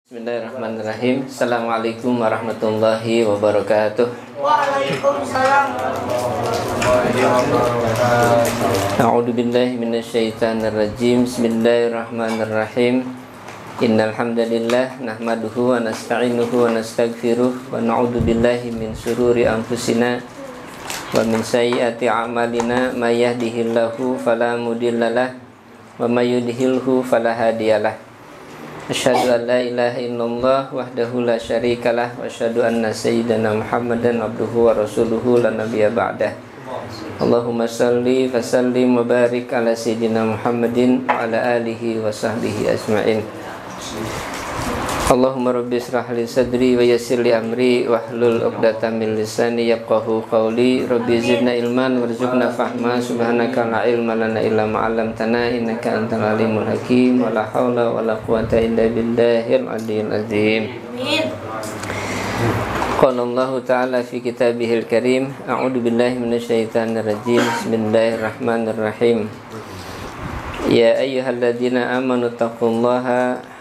Bismillahirrahmanirrahim. Assalamualaikum warahmatullahi wabarakatuh. Waalaikumsalam. A'udzu billahi minasyaitonir rajim. Bismillahirrahmanirrahim. Innal hamdalillah nahmaduhu wa nasta'inuhu wa nastaghfiruh wa na'udzu billahi min syururi anfusina wa min sayyiati a'malina may yahdihillahu fala mudhillalah wa may yudhlilhu fala hadiyalah. Asyhadu an la ilaha illallah wahdahu la syarikalah wa asyhadu anna sayyidana Muhammadan abduhu wa rasuluhu la nabiyya ba'dah. Allahumma shalli wa sallim wa barik ala sayyidina Muhammadin wa ala alihi wa sahbihi ajma'in. Allahumma rabbi israh li sadri wa yassir li amri wahlul 'uqdatam min lisani yafqahu qawli. Rabbi zidna ilman warzuqna fahma. Subhanaka la ilma lana illa ma 'allamtana innaka antal alimul hakim. Wa la haula wa la quwwata illa billahil aliyyil azim. Amin. Qala Allah ta'ala fi kitabihil karim. A'udzu billahi minasyaitonir rajim. Bismillahirrahmanirrahim. Ya ayyuhalladzina amanu taqullaha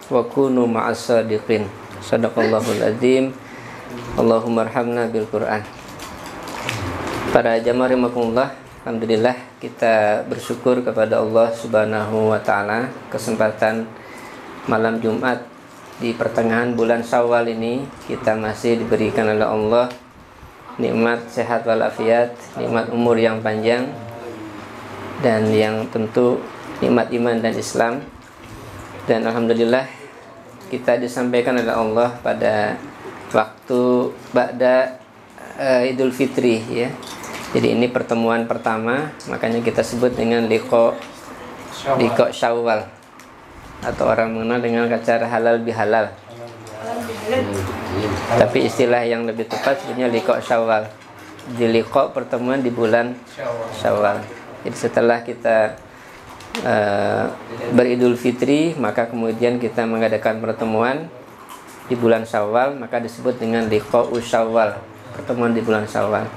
wa kunu ma'as sadiqin. Shadaqallahul azim. Allahumma arhamna bil Qur'an. Para jamaah rahimakumullah, alhamdulillah kita bersyukur kepada Allah Subhanahu wa taala kesempatan malam Jumat di pertengahan bulan Syawal ini kita masih diberikan oleh Allah nikmat sehat walafiat, nikmat umur yang panjang, dan yang tentu nikmat iman dan Islam. Dan alhamdulillah kita disampaikan oleh Allah pada waktu ba'da Idul Fitri ya. Jadi ini pertemuan pertama, makanya kita sebut dengan liqa Syawal, atau orang mengenal dengan acara halal bihalal. Tapi istilah yang lebih tepat sebenarnya liqa Syawal. Di liqa pertemuan di bulan Syawal. Jadi setelah kita beridul fitri, maka kemudian kita mengadakan pertemuan di bulan Syawal, maka disebut dengan liqa'u Syawal, pertemuan di bulan Syawal.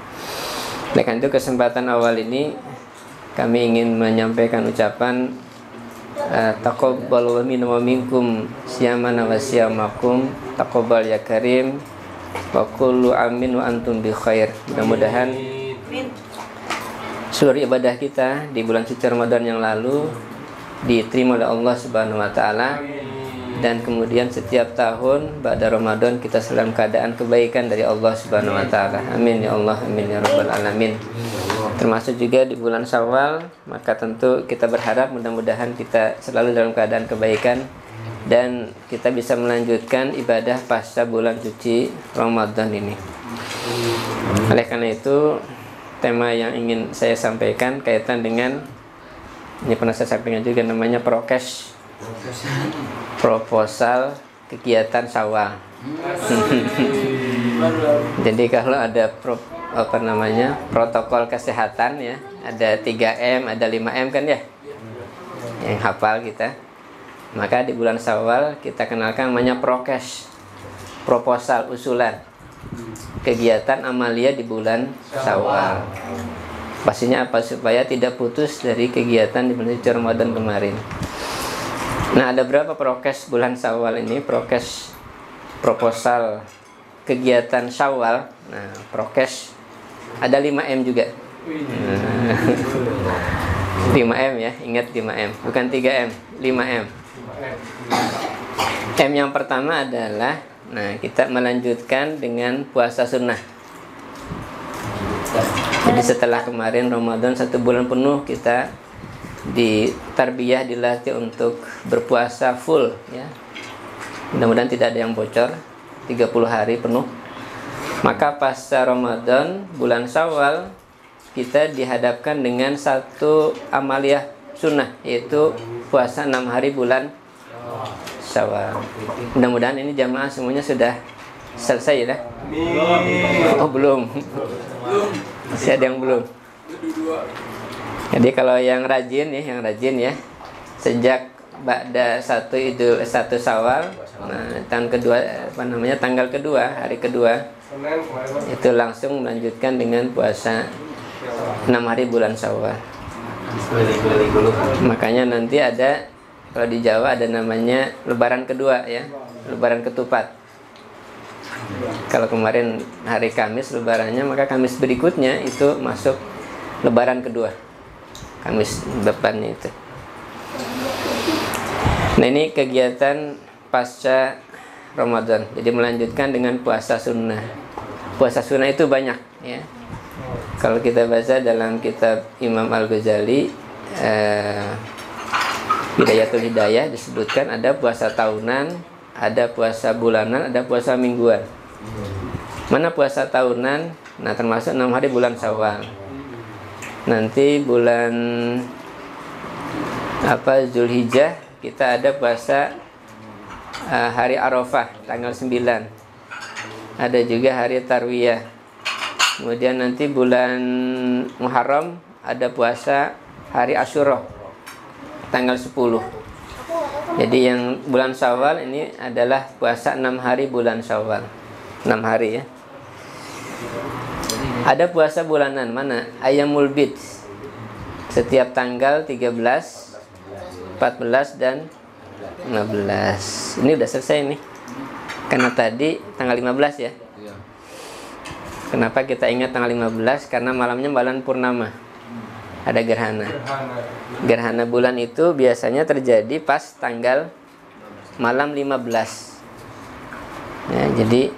Oleh karena itu kesempatan awal ini kami ingin menyampaikan ucapan taqabbal minna wa minkum siyamana wa siyamakum, taqabbal ya karim wa kullu amin wa antum bi khair. Mudah-mudahan seluruh ibadah kita di bulan suci Ramadan yang lalu diterima oleh Allah Subhanahu wa taala, dan kemudian setiap tahun pada Ramadan kita dalam keadaan kebaikan dari Allah Subhanahu wa taala. Amin ya Allah, amin ya rabbal alamin. Termasuk juga di bulan Syawal, maka tentu kita berharap mudah-mudahan kita selalu dalam keadaan kebaikan dan kita bisa melanjutkan ibadah pasca bulan suci Ramadan ini. Oleh karena itu, tema yang ingin saya sampaikan kaitan dengan, ini pernah saya sampaikan juga, namanya prokes, proposal kegiatan Syawal. Jadi kalau ada protokol kesehatan ya, ada 3M, ada 5M kan ya, yang hafal kita. Maka di bulan Syawal kita kenalkan namanya prokes, proposal, usulan kegiatan amalia di bulan Syawal. Pastinya apa? Supaya tidak putus dari kegiatan di bulan suci Ramadan kemarin. Nah, ada berapa prokes bulan Syawal ini? Prokes proposal kegiatan Syawal. Nah, prokes ada 5M juga. 5M ya, ingat 5M, bukan 3M, 5M. M yang pertama adalah, nah, kita melanjutkan dengan puasa sunnah. Jadi setelah kemarin Ramadan 1 bulan penuh kita ditarbiyah, dilatih untuk berpuasa full ya. Mudah-mudahan tidak ada yang bocor, 30 hari penuh. Maka pasca Ramadan bulan Syawal kita dihadapkan dengan satu amaliyah sunnah, yaitu puasa 6 hari bulan Syawal. Mudah-mudahan ini jamaah semuanya sudah selesai ya. Oh belum. Masih ada yang belum. Jadi kalau yang rajin ya, sejak ba'da 1 Syawal, nah, tahun kedua, tanggal kedua, hari kedua, itu langsung melanjutkan dengan puasa 6 hari bulan Syawal. Makanya nanti ada, kalau di Jawa ada namanya lebaran kedua ya. lebaran ketupat. Kalau kemarin hari Kamis lebarannya, maka Kamis berikutnya itu masuk lebaran kedua, Kamis depannya itu. Nah, ini kegiatan pasca Ramadan. Jadi melanjutkan dengan puasa sunnah. Puasa sunnah itu banyak ya. Kalau kita baca dalam kitab Imam Al-Ghazali, Bidayatul Hidayah, disebutkan ada puasa tahunan, ada puasa bulanan, ada puasa mingguan. Mana puasa tahunan? Nah, termasuk 6 hari bulan Syawal. Nanti bulan Zulhijjah kita ada puasa hari Arafah tanggal 9. Ada juga hari Tarwiyah. Kemudian nanti bulan Muharram ada puasa hari Asyura tanggal 10. Jadi yang bulan Syawal ini adalah puasa 6 hari bulan Syawal. 6 hari ya. Ada puasa bulanan, mana? Ayyamul Bid. Setiap tanggal 13, 14 dan 15. Ini udah selesai nih. Karena tadi tanggal 15 ya. Kenapa kita ingat tanggal 15? Karena malamnya bulan purnama. Ada gerhana. Gerhana bulan itu biasanya terjadi pas tanggal malam 15. Ya, jadi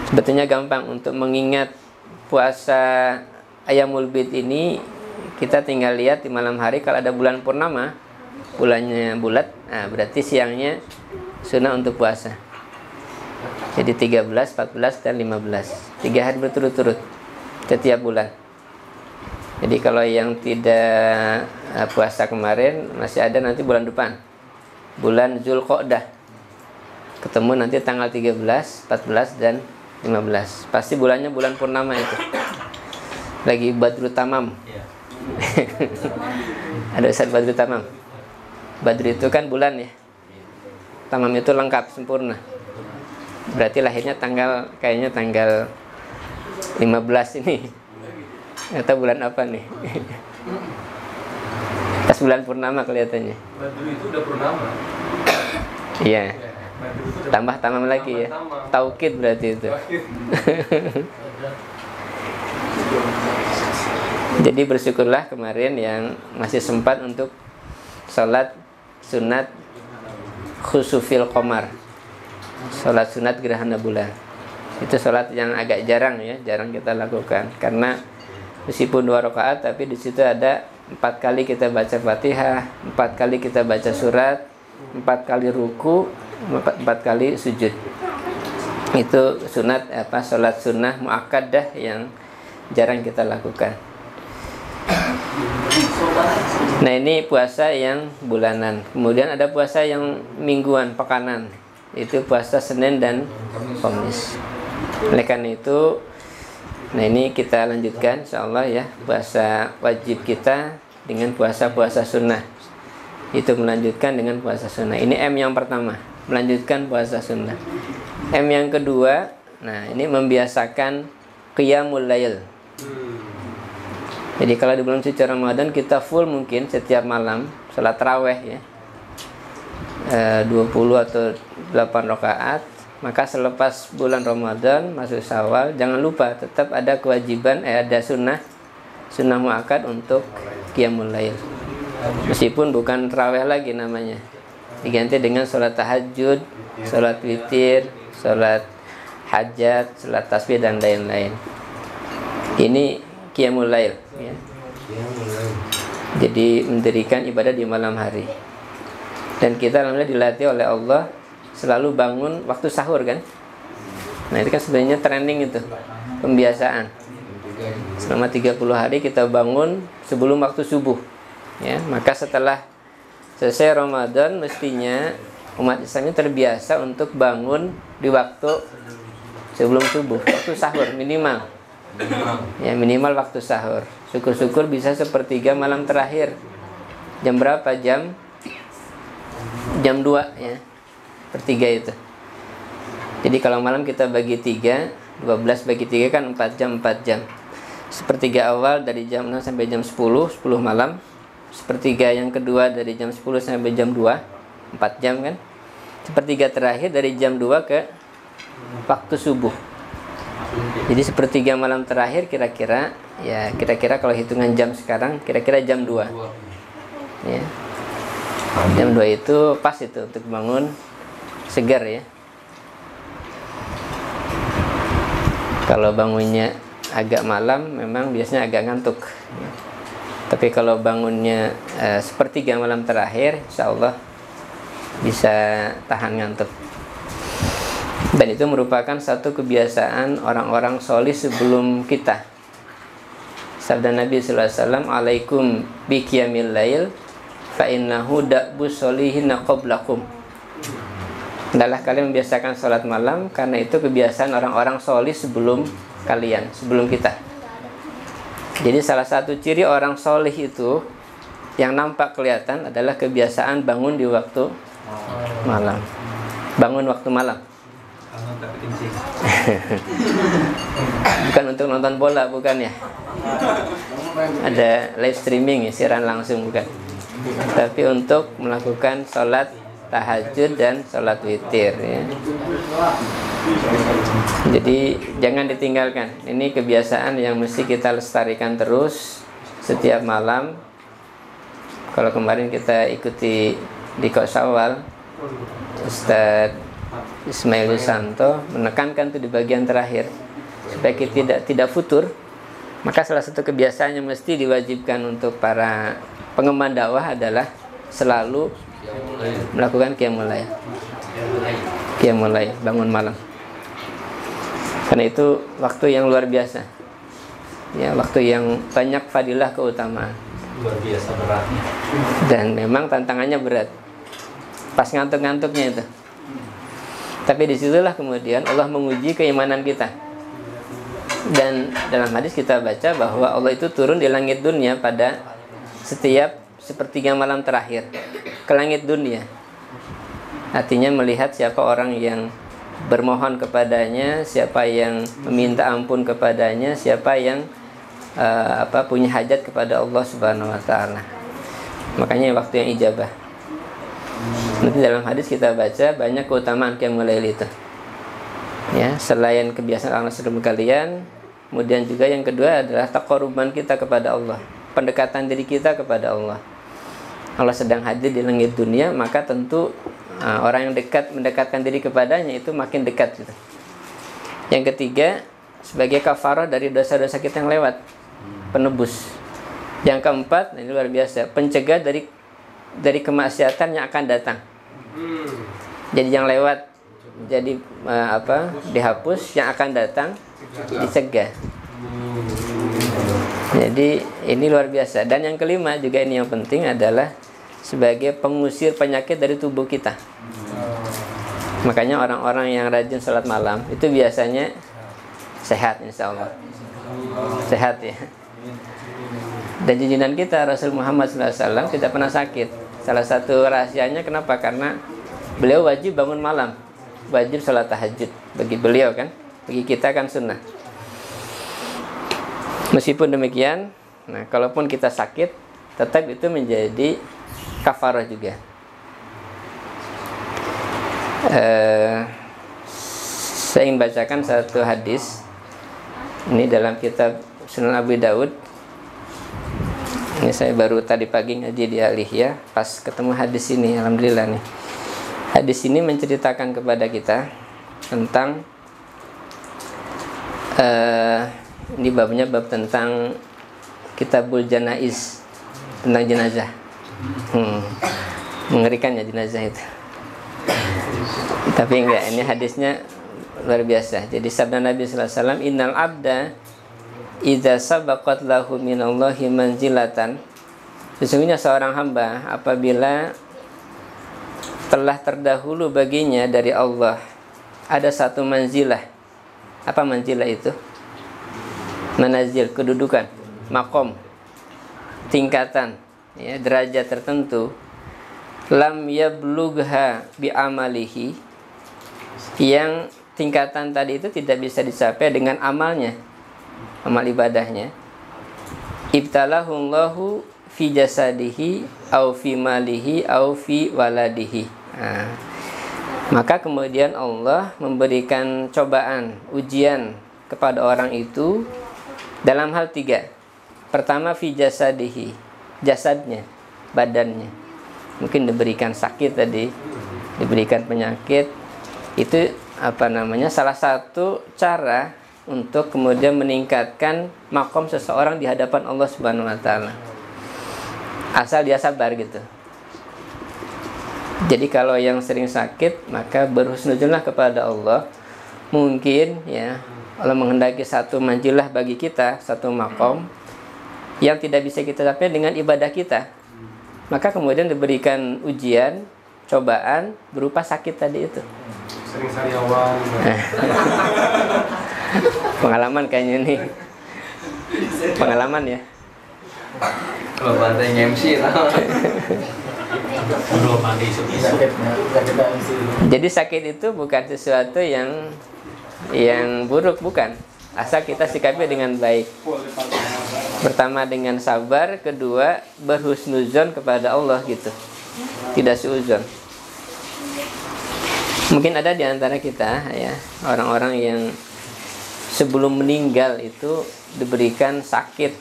sebetulnya gampang untuk mengingat puasa Ayyamul Bid ini. Kita tinggal lihat di malam hari kalau ada bulan purnama, bulannya bulat, nah berarti siangnya sunnah untuk puasa. Jadi 13, 14 dan 15. 3 hari berturut-turut setiap bulan. Jadi kalau yang tidak puasa kemarin masih ada nanti bulan depan. Bulan Zulqa'dah. Ketemu nanti tanggal 13, 14 dan 15. Pasti bulannya bulan purnama itu. Lagi Badrut Tamam. Ada Ustaz Badrut Tamam. Badrut itu kan bulan ya. Tamam itu lengkap, sempurna. Berarti lahirnya kayaknya tanggal 15 ini. Atau bulan apa nih? Pas bulan purnama kelihatannya. Badrut itu udah purnama. Iya. Tambah tamam lagi ya. Taukid berarti itu. Jadi bersyukurlah kemarin yang masih sempat untuk sholat sunat khusufil qamar, sholat sunat gerhana bulan. Itu sholat yang agak jarang ya, jarang kita lakukan. Karena meskipun 2 rakaat, tapi di situ ada 4 kali kita baca Fatihah, 4 kali kita baca surat, 4 kali ruku, 4 kali sujud. Itu sunat sholat sunnah muakkadah yang jarang kita lakukan. Nah, ini puasa yang bulanan. Kemudian ada puasa yang mingguan, pekanan. Itu puasa Senin dan Kamis. Oleh karena itu, nah ini kita lanjutkan insyaallah ya, puasa wajib kita dengan puasa-puasa sunnah. Itu melanjutkan dengan puasa sunnah. Ini M yang pertama, melanjutkan puasa sunnah. M yang kedua, nah ini membiasakan qiyamul lail. Jadi kalau di bulan suci Ramadan kita full mungkin setiap malam salat tarawih ya, 20 atau 8 rakaat. Maka selepas bulan Ramadan masuk Syawal, jangan lupa tetap ada kewajiban, ada sunnah muakkad untuk qiyamul lail. Meskipun bukan tarawih lagi namanya, diganti dengan sholat tahajud, sholat witir, sholat hajat, sholat tasbih dan lain-lain. Ini qiyamul lail ya. Jadi mendirikan ibadah di malam hari. Dan kita alhamdulillah dilatih oleh Allah selalu bangun waktu sahur kan. Nah itu kan sebenarnya trending itu, pembiasaan. Selama 30 hari kita bangun sebelum waktu subuh ya. Maka setelah selesai Ramadan mestinya umat Islam ini terbiasa untuk bangun di waktu sebelum subuh, waktu sahur minimal. Ya minimal waktu sahur. Syukur-syukur bisa sepertiga malam terakhir. Jam berapa? Jam 2 ya. Pertiga itu. Jadi kalau malam kita bagi 3, 12 bagi 3 kan 4 jam. Sepertiga awal dari jam 6 sampai jam 10 malam. Sepertiga yang kedua dari jam 10 sampai jam 2, 4 jam kan. sepertiga terakhir dari jam 2 ke waktu subuh. Jadi sepertiga malam terakhir kira-kira kalau hitungan jam sekarang kira-kira jam 2. Ya. Jam 2 itu pas itu untuk bangun segar ya. Kalau bangunnya agak malam memang biasanya agak ngantuk. Tapi kalau bangunnya sepertiga malam terakhir, insya Allah bisa tahan ngantuk. Dan itu merupakan satu kebiasaan orang-orang solih sebelum kita. Sabda Nabi sallallahu alaihi wasallam, "Alaikum bi qiyamil lail fa innahu da'bu solihina qablakum." Adalah kalian membiasakan sholat malam karena itu kebiasaan orang-orang solih sebelum kalian, sebelum kita. Jadi salah satu ciri orang solih itu yang nampak kelihatan adalah kebiasaan bangun di waktu malam. Bangun waktu malam. Bukan untuk nonton bola, bukan ya? Ada live streaming ya, siaran langsung, bukan. Tapi untuk melakukan sholat tahajud dan sholat witir ya. Jadi jangan ditinggalkan. Ini kebiasaan yang mesti kita lestarikan terus setiap malam. Kalau kemarin kita ikuti di Syawal, Ustaz Ismail Yusanto menekankan itu di bagian terakhir supaya kita tidak futur. Maka salah satu kebiasaan yang mesti diwajibkan untuk para pengemban dakwah adalah selalu melakukan qiyamul lail. Qiyamul lail, bangun malam. Karena itu waktu yang luar biasa. Ya, waktu yang banyak fadilah keutamaan. Luar biasa beratnya. Dan memang tantangannya berat. Pas ngantuk-ngantuknya itu. Tapi disitulah kemudian Allah menguji keimanan kita. Dan dalam hadis kita baca bahwa Allah itu turun di langit dunia pada setiap sepertiga malam terakhir ke langit dunia. Artinya melihat siapa orang yang bermohon kepadanya, siapa yang meminta ampun kepadanya, siapa yang punya hajat kepada Allah Subhanahu wa taala. Makanya waktu yang ijabah. Nanti dalam hadis kita baca banyak keutamaan qiyamul lail itu. Ya, selain kebiasaan orang sebelum kalian, kemudian juga yang kedua adalah taqarruban kita kepada Allah, pendekatan diri kita kepada Allah. Allah sedang hadir di langit dunia, maka tentu orang yang dekat mendekatkan diri kepadanya itu makin dekat gitu. Yang ketiga, sebagai kafarah dari dosa-dosa kita yang lewat, penebus. Yang keempat, ini luar biasa, pencegah dari kemaksiatan yang akan datang. Jadi yang lewat jadi dihapus, yang akan datang dicegah. Jadi ini luar biasa. Dan yang kelima juga ini yang penting adalah sebagai pengusir penyakit dari tubuh kita. Makanya orang-orang yang rajin sholat malam itu biasanya sehat, insya Allah. Sehat ya. Dan junjungan kita Rasul Muhammad SAW tidak pernah sakit. Salah satu rahasianya kenapa? Karena beliau wajib bangun malam, wajib sholat tahajud. Bagi beliau kan, bagi kita kan sunnah. Meskipun demikian, nah kalaupun kita sakit, tetap itu menjadi kafarah juga. Saya ingin bacakan satu hadis. Ini dalam kitab Sunan Abi Daud. Ini saya baru tadi pagi ngaji di Al-Ihya, pas ketemu hadis ini, alhamdulillah nih. Hadis ini menceritakan kepada kita tentang ini babnya bab tentang Kitabul Janaiz, tentang jenazah. Mengerikan ya jenazah itu. Tapi enggak, ini hadisnya luar biasa. Jadi sabda Nabi sallallahu alaihi wasallam, "Innal abda idza sabaqat lahu minallahi manzilatan." Sesungguhnya seorang hamba apabila telah terdahulu baginya dari Allah ada satu manzilah. Apa manzilah itu? Manazil, kedudukan, makom, tingkatan, ya, derajat tertentu. Lam yablugha bi amalihi, yang tingkatan tadi itu tidak bisa dicapai dengan amalnya, amal ibadahnya. Ibtalahullahu fi jasadihi au fi malihi au fi waladihi. Nah, Maka kemudian Allah memberikan cobaan, ujian kepada orang itu dalam hal 3. Pertama, fi jasadihi, jasadnya, badannya. Mungkin diberikan sakit tadi, diberikan penyakit. Itu salah satu cara untuk kemudian meningkatkan makom seseorang di hadapan Allah Subhanahu wa taala. Asal dia sabar gitu. Jadi kalau yang sering sakit, maka berhusnuzonlah kepada Allah. Mungkin ya Allah menghendaki satu manjilah bagi kita, satu makom yang tidak bisa kita capai dengan ibadah kita. Maka kemudian diberikan ujian, cobaan berupa sakit tadi itu. Sering sariawan. Pengalaman kayaknya nih. Pengalaman ya. Kalau bantai MC Belum mandi isu-isu. Jadi sakit itu bukan sesuatu yang buruk, bukan. Asal kita sikapi dengan baik. Pertama dengan sabar, kedua berhusnuzon kepada Allah gitu. Tidak suuzon. Mungkin ada di antara kita ya, orang-orang yang sebelum meninggal itu diberikan sakit.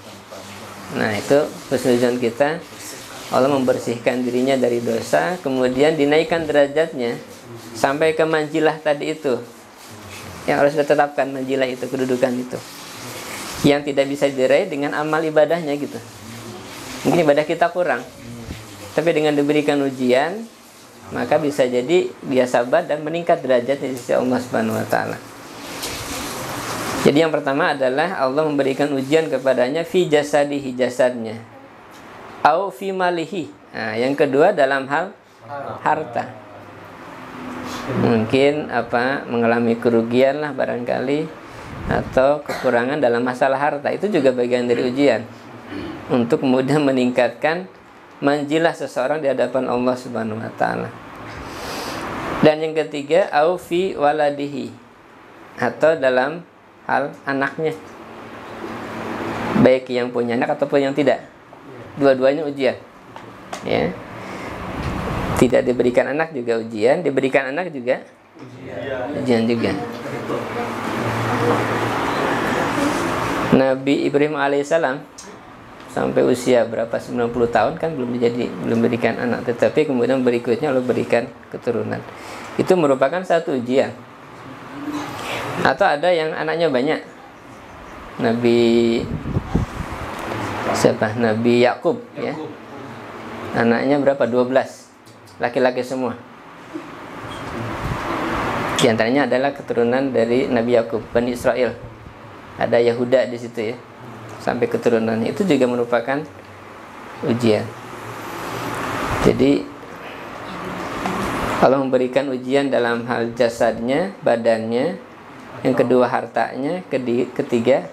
Nah, itu husnuzon kita. Allah membersihkan dirinya dari dosa, kemudian dinaikkan derajatnya sampai ke manjilah tadi itu. Yang harus ditetapkan manjilah itu, kedudukan itu. Yang tidak bisa diraih dengan amal ibadahnya gitu. Mungkin ibadah kita kurang. Tapi dengan diberikan ujian, maka bisa jadi dia sabar dan meningkat derajatnya di sisi Allah Subhanahu wa taala. Jadi yang pertama adalah Allah memberikan ujian kepadanya fi jasadihi, jasadnya. Au fi malihi. Nah, yang kedua dalam hal harta. Mungkin mengalami kerugian lah barangkali, atau kekurangan dalam masalah harta. Itu juga bagian dari ujian untuk kemudian meningkatkan manjilah seseorang di hadapan Allah Subhanahu wa taala. Dan yang ketiga, au fi waladihi, atau dalam hal anaknya, baik yang punya anak ataupun yang tidak. Dua-duanya ujian ya. Tidak diberikan anak juga ujian, diberikan anak juga ujian juga. Nabi Ibrahim alaihissalam sampai usia berapa, 90 tahun kan belum berikan anak, tetapi kemudian berikutnya Allah berikan keturunan. Itu merupakan satu ujian. Atau ada yang anaknya banyak. Nabi Yakub ya. Anaknya berapa? 12. Laki-laki semua. Di antaranya adalah keturunan dari Nabi Yakub, Bani Israel. Ada Yahuda di situ ya. Sampai keturunannya itu juga merupakan ujian. Jadi Allah memberikan ujian dalam hal jasadnya, badannya, yang kedua hartanya, ketiga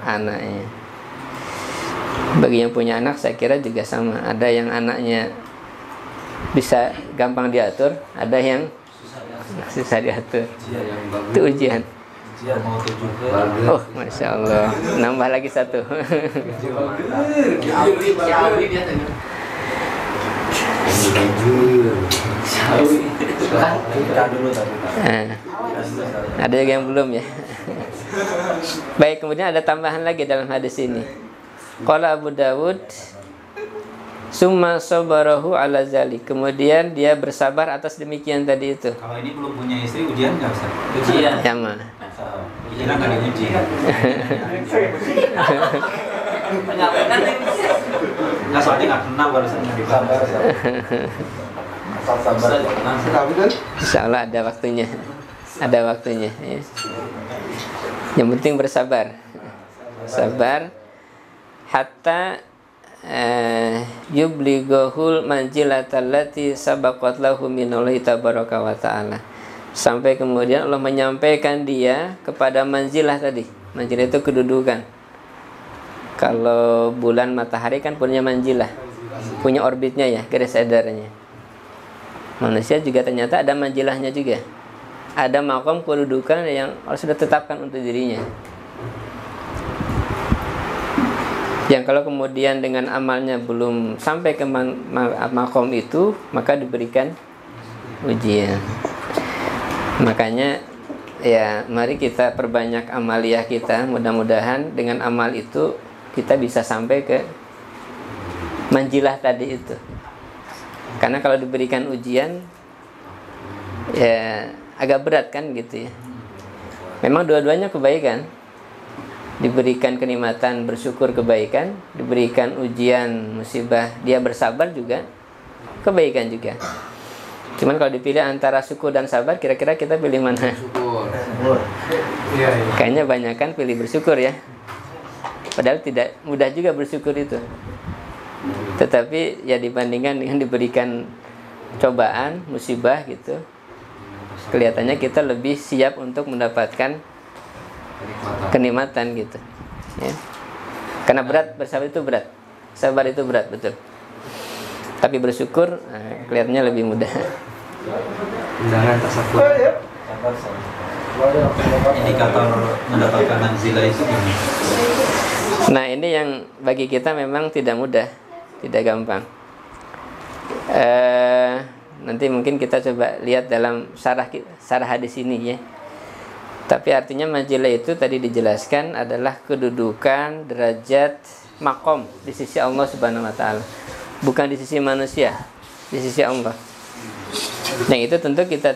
anaknya. Bagi yang punya anak saya kira juga sama. Ada yang anaknya bisa gampang diatur, ada yang susah diatur. Itu ujian. Oh, Masya Allah. Nambah lagi satu. Ada juga yang belum ya. Baik, kemudian ada tambahan lagi dalam hadis ini. Qala Abu Dawud, summa sabarahu ala zalik. Kemudian dia bersabar atas demikian tadi itu. Kalau ini belum punya istri, ujian nggak usah? Ujian. Ya mah. Kira nggak diuji. Nggak, soalnya nggak kenal barusan nggak disabar. Insya Allah ada waktunya. Ada waktunya ya. Yang penting bersabar. Sabar hatta yublighul manjilatallati sabaqat lahu minallahi tabaraka wa ta'ala. Sampai kemudian Allah menyampaikan dia kepada manzilah tadi. Manzilah itu kedudukan. Kalau bulan matahari kan punya manzilah, punya orbitnya ya, garis edarnya. Manusia juga ternyata ada manzilahnya juga. Ada makom kedudukan yang Allah sudah tetapkan untuk dirinya. Yang kalau kemudian dengan amalnya belum sampai ke makom itu, maka diberikan ujian. Makanya ya mari kita perbanyak amaliyah kita. Mudah-mudahan dengan amal itu kita bisa sampai ke manjilah tadi itu. Karena kalau diberikan ujian ya agak berat kan gitu ya. Memang dua-duanya kebaikan. Diberikan kenikmatan bersyukur kebaikan, diberikan ujian musibah dia bersabar juga kebaikan juga. Cuman kalau dipilih antara syukur dan sabar, kira-kira kita pilih mana? Syukur. Kayaknya banyak kan pilih bersyukur ya. Padahal tidak mudah juga bersyukur itu. Tetapi ya dibandingkan dengan diberikan cobaan, musibah gitu, kelihatannya kita lebih siap untuk mendapatkan kenikmatan gitu ya. Karena berat, bersabar itu berat. Sabar itu berat, betul. Tapi bersyukur kelihatannya lebih mudah. Undangan tasakur. Indikator mendapatkan manzilah itu gimana? Nah ini yang bagi kita memang tidak mudah, tidak gampang. Nanti mungkin kita coba lihat dalam syarah hadis ini ya. Tapi artinya manzilah itu tadi dijelaskan adalah kedudukan, derajat, makom di sisi Allah Subhanahu wa taala. Bukan di sisi manusia, di sisi Allah. Yang itu tentu kita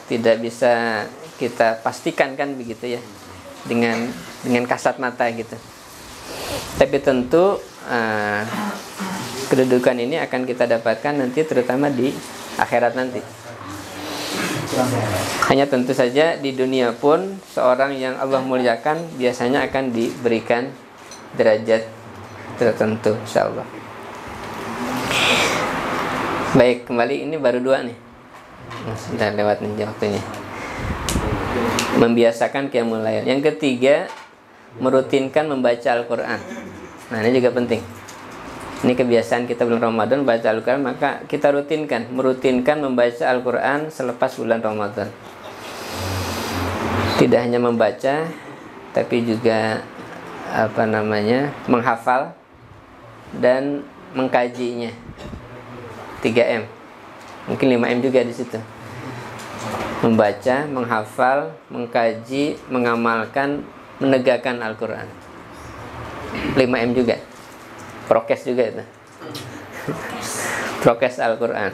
tidak bisa kita pastikan kan begitu ya. Dengan kasat mata gitu. Tapi tentu kedudukan ini akan kita dapatkan nanti terutama di akhirat nanti. Hanya tentu saja di dunia pun seorang yang Allah muliakan biasanya akan diberikan derajat tertentu insyaallah. Baik, kembali ini baru 2 nih. Sudah lewat nih waktunya. Membiasakan qiyamul lail. Yang ketiga, merutinkan membaca Al-Qur'an. Nah, ini juga penting. Ini kebiasaan kita bulan Ramadan baca Al-Quran, maka kita merutinkan membaca Al-Quran selepas bulan Ramadan. Tidak hanya membaca, tapi juga menghafal dan mengkajinya. 3M, mungkin 5M juga di situ. Membaca, menghafal, mengkaji, mengamalkan, menegakkan Al-Quran. 5M juga. Prokes juga itu. Prokes Al-Quran.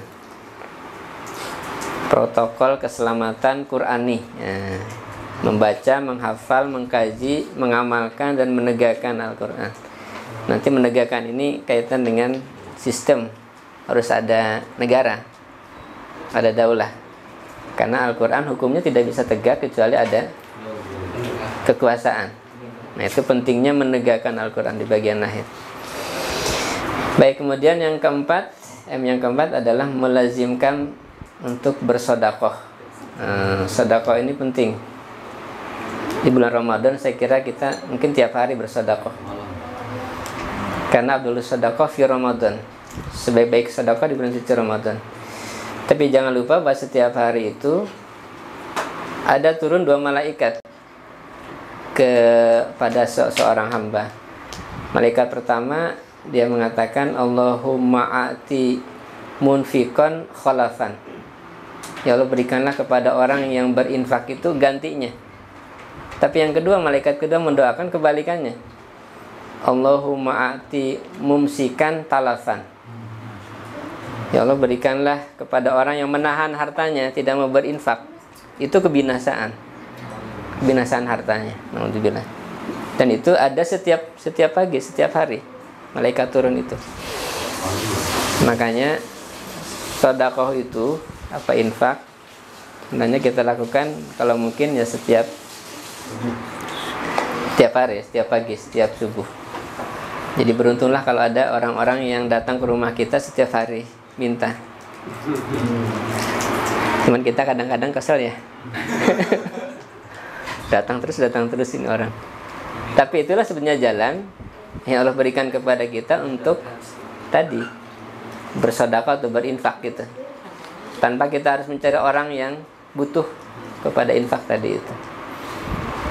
Protokol keselamatan Qurani ya. Membaca, menghafal, mengkaji, mengamalkan, dan menegakkan Al-Quran. Nanti menegakkan ini kaitan dengan sistem. Harus ada negara, ada daulah. Karena Al-Quran hukumnya tidak bisa tegak kecuali ada kekuasaan. Nah itu pentingnya menegakkan Al-Quran di bagian akhir. Baik, kemudian yang keempat adalah melazimkan untuk bersodakoh. Sodakoh ini penting. Di bulan Ramadan saya kira kita mungkin tiap hari bersodakoh. Karena Abdul Sodakoh fi Ramadan. Sebaik-baik sodakoh di bulan suci Ramadan. Tapi jangan lupa bahwa setiap hari itu ada turun 2 malaikat kepada seorang hamba. Malaikat pertama dia mengatakan Allahumma a'ti munfiqan khalafan. Ya Allah, berikanlah kepada orang yang berinfak itu gantinya. Tapi yang kedua, malaikat kedua mendoakan kebalikannya. Allahumma a'ti mumsikan talafan. Ya Allah, berikanlah kepada orang yang menahan hartanya, tidak mau berinfak. Itu kebinasaan. Kebinasaan hartanya. Alhamdulillah. Dan itu ada setiap pagi, setiap hari. Malaikat turun itu. Makanya sedekah itu infak sebenarnya kita lakukan kalau mungkin ya setiap hari, setiap pagi, setiap subuh. Jadi beruntunglah kalau ada orang-orang yang datang ke rumah kita setiap hari minta. Cuman kita kadang-kadang kesel ya. datang terus ini orang. Tapi itulah sebenarnya jalan yang Allah berikan kepada kita untuk tadi bersedekah atau berinfak gitu. Tanpa kita harus mencari orang yang butuh kepada infak tadi itu.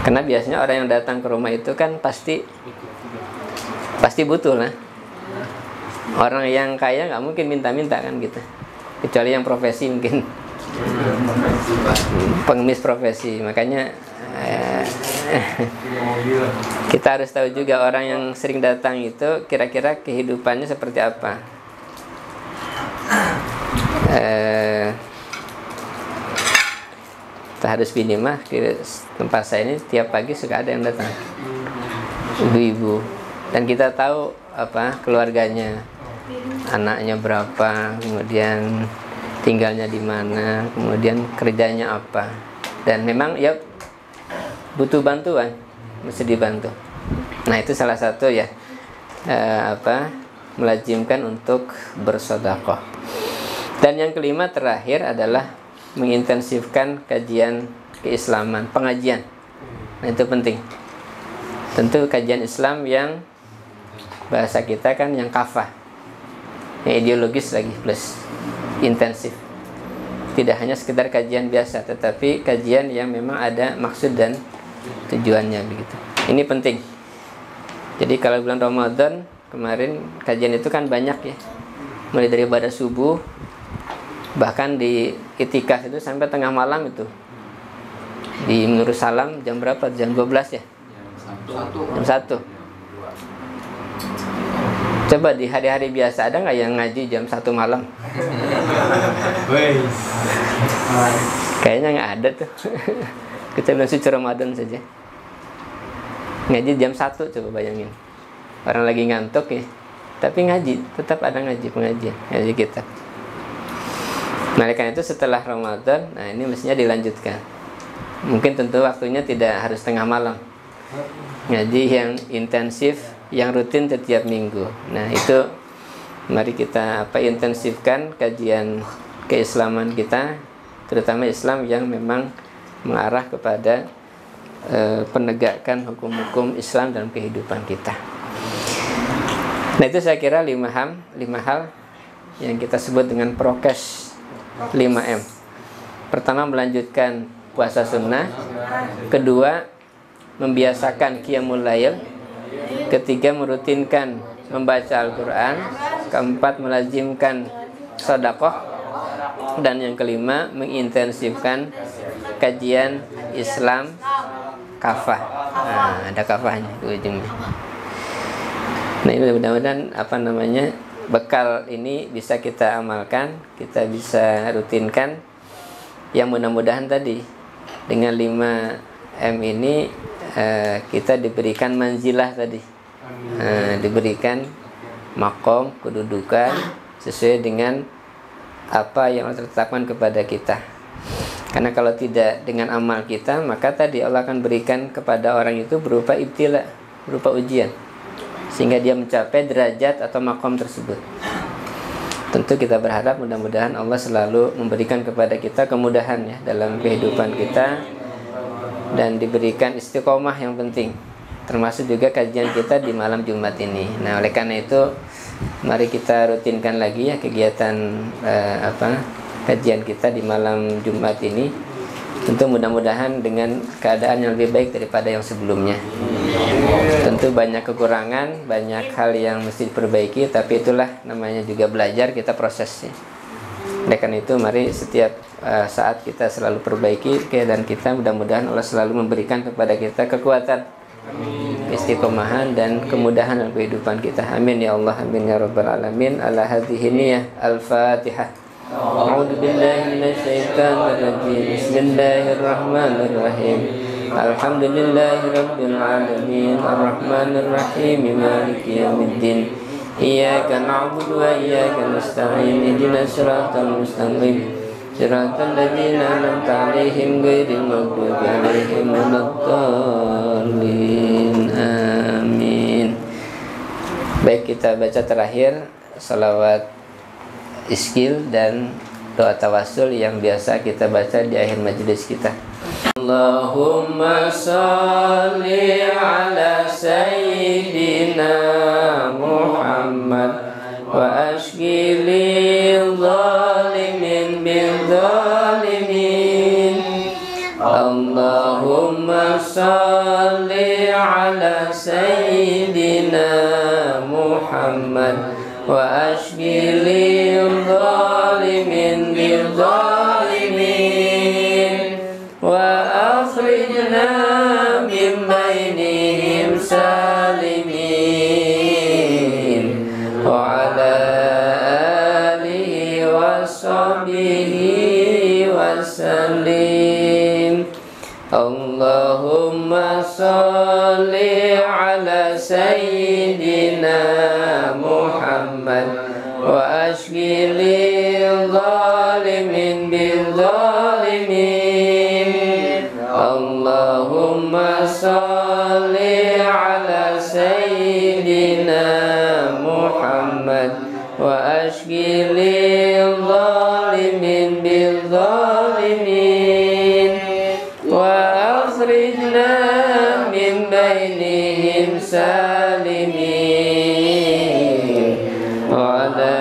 Karena biasanya orang yang datang ke rumah itu kan pasti butuh lah. Orang yang kaya nggak mungkin minta-minta kan gitu. Kecuali yang profesi mungkin. pengemis profesi. Makanya kita harus tahu juga orang yang sering datang itu kira-kira kehidupannya seperti apa. Kita harus minimal di tempat saya ini tiap pagi suka ada yang datang, ibu-ibu, dan kita tahu apa keluarganya, anaknya berapa, kemudian tinggalnya di mana, kemudian kerjanya apa, dan memang ya butuh bantuan, mesti dibantu. Nah itu salah satu ya melazimkan untuk bersedekah. Dan yang kelima terakhir adalah mengintensifkan kajian keislaman, pengajian. Nah itu penting. Tentu kajian Islam yang bahasa kita kan yang kafah, yang ideologis lagi plus intensif. Tidak hanya sekedar kajian biasa, tetapi kajian yang memang ada maksud dan tujuannya begitu. Ini penting. Jadi kalau bulan Ramadan kemarin kajian itu kan banyak ya, mulai dari ibadah subuh, bahkan di itikaf itu sampai tengah malam itu. Di Menurut Salam jam berapa? Jam 12 ya? Jam 1. Coba di hari-hari biasa ada nggak yang ngaji jam 1 malam? Kayaknya nggak ada tuh. Kita bulan suci Ramadan saja ngaji jam 1, coba bayangin. Orang lagi ngantuk ya, tapi ngaji, tetap ada pengajian ngaji kita. Nah, karena itu setelah Ramadan, nah ini mestinya dilanjutkan. Mungkin tentu waktunya tidak harus tengah malam. Ngaji yang intensif, yang rutin setiap minggu. Nah, itu mari kita intensifkan kajian keislaman kita, terutama Islam yang memang mengarah kepada penegakan hukum-hukum Islam dalam kehidupan kita. Nah, itu saya kira 5 hal yang kita sebut dengan prokes 5M. Pertama, melanjutkan puasa sunnah. Kedua, membiasakan qiyamul lail. Ketiga, merutinkan membaca Al-Quran. Keempat, melazimkan sedekah. Dan yang kelima, mengintensifkan kajian Islam kafah. Nah, ada kafahnya di ujungnya. Nah, ini mudah-mudahan bekal ini bisa kita amalkan, kita bisa rutinkan. Yang mudah-mudahan tadi dengan 5M ini kita diberikan manzilah tadi, diberikan makom, kedudukan sesuai dengan apa yang Allah tetapkan kepada kita. Karena kalau tidak dengan amal kita, maka tadi Allah akan berikan kepada orang itu berupa ibtila, berupa ujian, sehingga dia mencapai derajat atau makom tersebut. Tentu kita berharap mudah-mudahan Allah selalu memberikan kepada kita kemudahan ya dalam kehidupan kita, dan diberikan istiqomah yang penting, termasuk juga kajian kita di malam Jumat ini. Nah, oleh karena itu mari kita rutinkan lagi ya kegiatan kajian kita di malam Jumat ini. Tentu mudah-mudahan dengan keadaan yang lebih baik daripada yang sebelumnya. Tentu banyak kekurangan, banyak hal yang mesti diperbaiki, tapi itulah namanya juga belajar, kita prosesnya. Oleh karena itu mari setiap saat kita selalu perbaiki keadaan kita. Mudah-mudahan Allah selalu memberikan kepada kita kekuatan, istiqomahan dan kemudahan dalam kehidupan kita. Amin ya Allah, amin ya rabbal alamin. Ala hadhihi niyyah. Al-Fatihah. A'udzu billahi minasyaitonir rajim. Bismillahirrahmanirrahim. Alhamdulillahirabbil alamin. Arrahmanir rahim. Maliki yaumiddin. Iyyaka na'budu wa iyyaka nasta'in. Ihdinas siratal mustaqim. Siratal ladzina an'amta 'alaihim ghairil maghdubi 'alaihim waladdallin. Amin. Baik, kita baca terakhir salawat iskil dan doa tawasul yang biasa kita baca di akhir majelis kita. Allahumma sholli ala sayyidina Muhammad wa ashghilil zalimin bil zalimin. Allahumma sholli ala sayyidina Muhammad wa ashghilil zalimin bil zalimin. وأخرجنا من بينهم سالمين وعلى آله وصحبه وسلم اللهم صل على سيدنا محمد وأشغل الظالمين بالظالمين اللهم صل على سيدنا محمد وأشغل الظالمين بالظالمين وأخرجنا من بينهم سالمين وعلى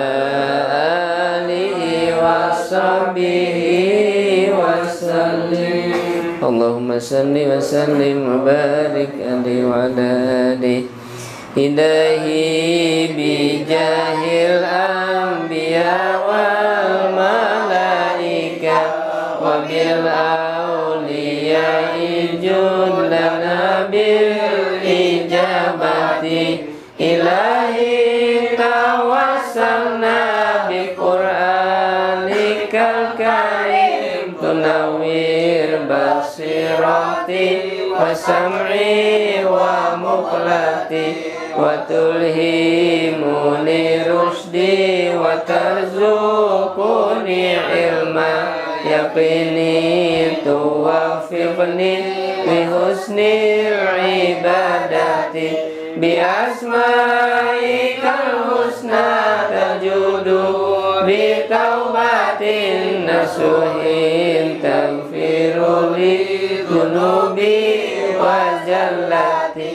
آله وصحبه وسلم اللهم صل وسلم وبارك عليه وعلى آله إلهي بجاه الأنبياء والملائكة وبالأولياء جد لنا بالإجابة إلهي توسلنا بقرآنك الكريم تنوير بصيرتي وسمعي ومقلتي وتلهمني رشدي وترزقني علما يقيني توفقني بحسن العبادة بأسمائك الحسنى تجود بتوبة نصوح تغفر لي ذنوبي وزلتي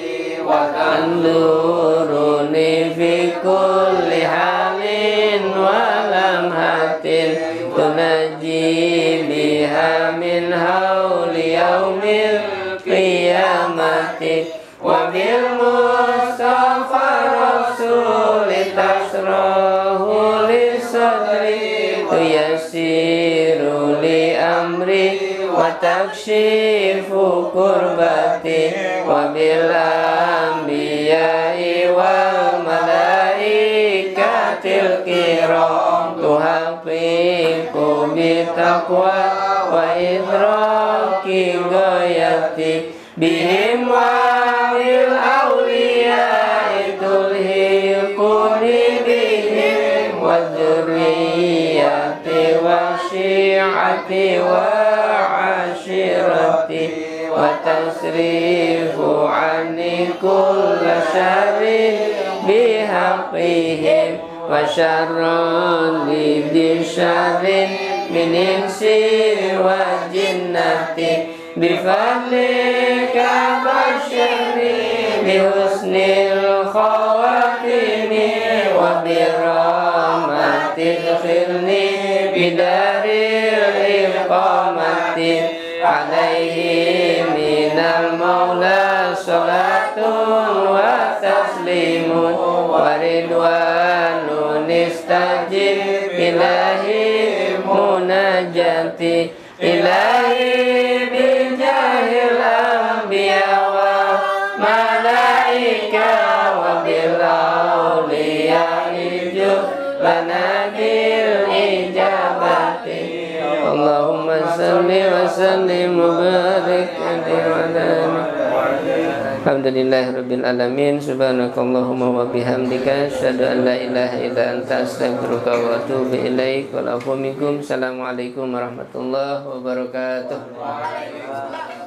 وتنظرني في كل حال ولمحة تنجي بها من هول يوم القيامة وبالمصطفى رسول تشرح لصدري تيسير لأمري وتكشف كربتي وبالأنبياء والملائكة الكرام تحقق بالتقوى وإدراك غايتي بهم وبالأولياء تلهقني بهم والذرية والشيعة وعشيرتي وتصريف عني كل شر بحقهم وشر لذي شر من إنس وجنة بفضلك بشرني بحسن الخواتم وبرحمتك ادخلني بدار الإقامة عليه من المولى صلاة وتسليم ورضوان استجب إلهي مناجاتي إلهي بجاه الأنبياء والملائكة وبالأولياء جد لنا بالإجابة اللهم صل وسلم وبارك عليه وعلى آله Alhamdulillahirabbil alamin subhanakallahumma wa bihamdika asyhadu an la ilaha illa anta astaghfiruka wa atubu ilaik wal afu minkum. Assalamualaikum warahmatullahi wabarakatuh.